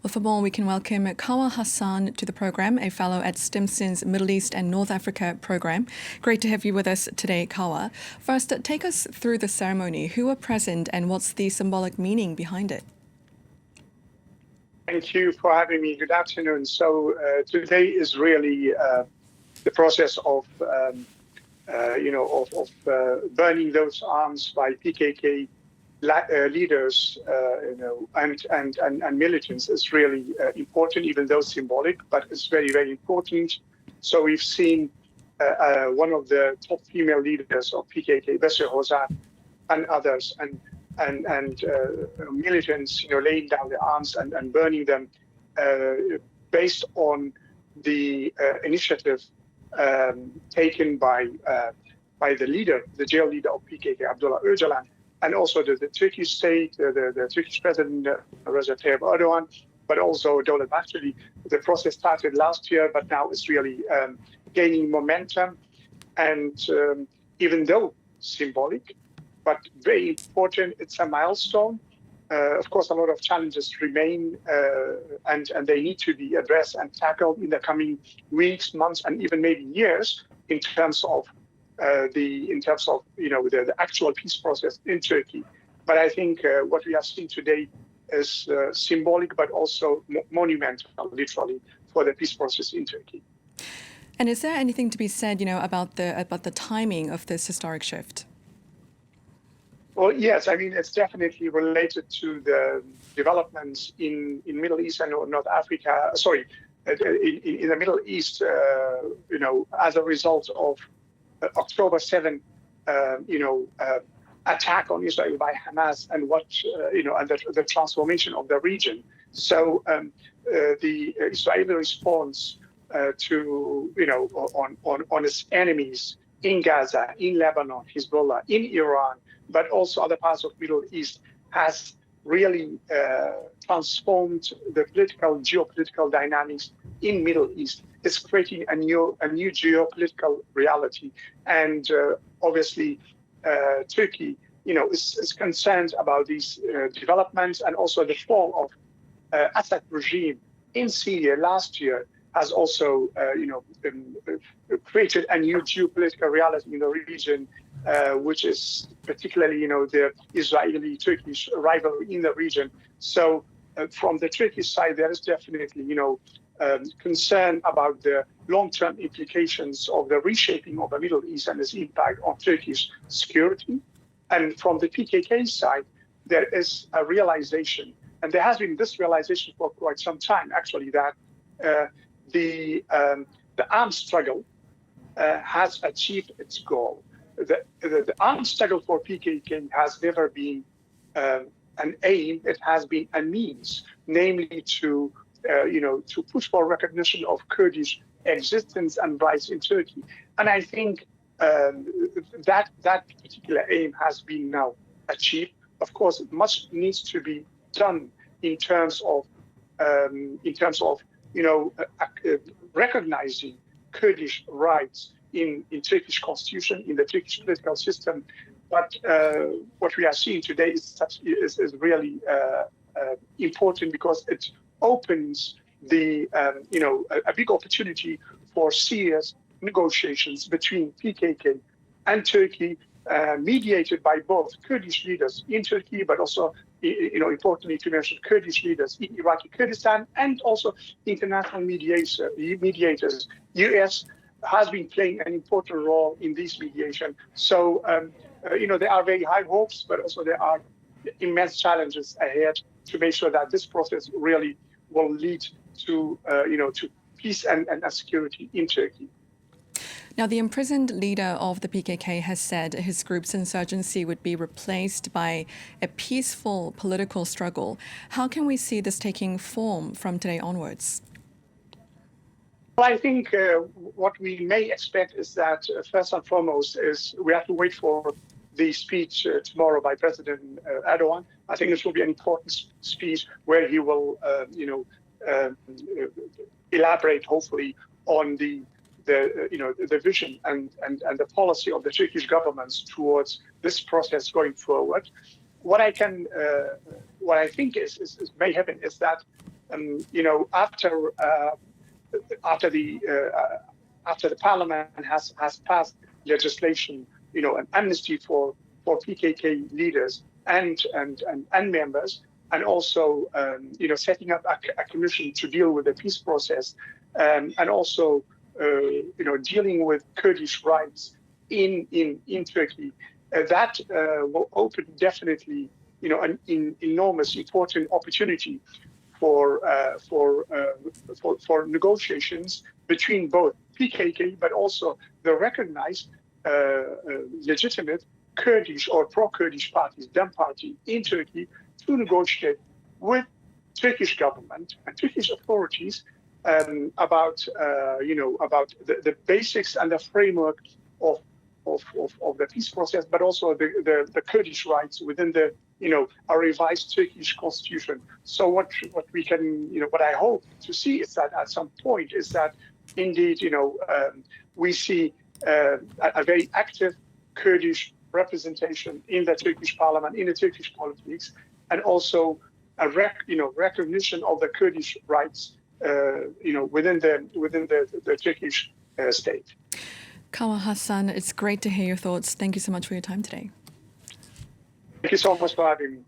Well, for more, we can welcome Kawa Hassan to the program, a fellow at Stimson's Middle East and North Africa program. Great to have you with us today, Kawa. First, take us through the ceremony. Who were present and what's the symbolic meaning behind it? Thank you for having me. Good afternoon. So today is really the process of burning those arms by PKK leaders, and militants is really important, even though symbolic, but it's very, very important. So we've seen one of the top female leaders of PKK, Besser Hozat, and others, and militants, laying down their arms and burning them based on the initiative taken by the leader, the jail leader of PKK, Abdullah Öcalan, and also the Turkish state, the Turkish president, Recep Tayyip Erdogan, but also Devlet Bahçeli. The process started last year, but now it's really gaining momentum. And even though symbolic, but very important, it's a milestone. Of course, a lot of challenges remain, and they need to be addressed and tackled in the coming weeks, months, and even maybe years in terms of the actual peace process in Turkey. But I think what we have seen today is symbolic, but also monumental, literally, for the peace process in Turkey. And is there anything to be said, about the timing of this historic shift? Well, yes, I mean, it's definitely related to the developments in Middle East and North Africa. Sorry, in the Middle East, as a result of October 7, attack on Israel by Hamas, and and the transformation of the region. So the Israeli response to on its enemies in Gaza, in Lebanon, Hezbollah, in Iran, but also other parts of Middle East, has really transformed the geopolitical dynamics in Middle East. It's creating a new geopolitical reality, and obviously Turkey, is concerned about these developments, and also the fall of Assad regime in Syria last year has also created a new geopolitical reality in the region, which is particularly the Israeli-Turkish rivalry in the region. So from the Turkish side, there is definitely concern about the long-term implications of the reshaping of the Middle East and its impact on Turkish security. And from the PKK side, there is a realization, and there has been this realization for quite some time, actually, that the armed struggle has achieved its goal. The armed struggle for PKK has never been an aim; it has been a means, namely to push for recognition of Kurdish existence and rights in Turkey. And I think that particular aim has been now achieved. Of course, much needs to be done in terms of recognizing Kurdish rights in Turkish constitution, in the Turkish political system. But what we are seeing today is really important, because it opens a big opportunity for serious negotiations between PKK and Turkey, mediated by both Kurdish leaders in Turkey, but also, importantly to mention, Kurdish leaders in Iraqi Kurdistan, and also international mediators. U.S. has been playing an important role in this mediation. So, there are very high hopes, but also there are immense challenges ahead to make sure that this process really will lead to peace and security in Turkey. Now, the imprisoned leader of the PKK has said his group's insurgency would be replaced by a peaceful political struggle. How can we see this taking form from today onwards? Well, I think what we may expect is that, first and foremost, is we have to wait for the speech tomorrow by President Erdogan. I think this will be an important speech where he will, elaborate, hopefully, on the vision and the policy of the Turkish governments towards this process going forward. What I think may happen is that after the parliament has passed legislation, an amnesty for PKK leaders and members, and also setting up a commission to deal with the peace process, and also dealing with Kurdish rights in Turkey. That will open definitely an enormous important opportunity for negotiations between both PKK but also the recognized legitimate Kurdish or pro-Kurdish parties, DEM party in Turkey, to negotiate with Turkish government and Turkish authorities about the basics and the framework of the peace process, but also the Kurdish rights within a revised Turkish constitution. So what we can, what I hope to see is that at some point is that indeed, we see a very active Kurdish representation in the Turkish parliament, in the Turkish politics, and also a recognition of the Kurdish rights, within the Turkish state. Kawa Hassan, it's great to hear your thoughts. Thank you so much for your time today. Thank you so much for having me.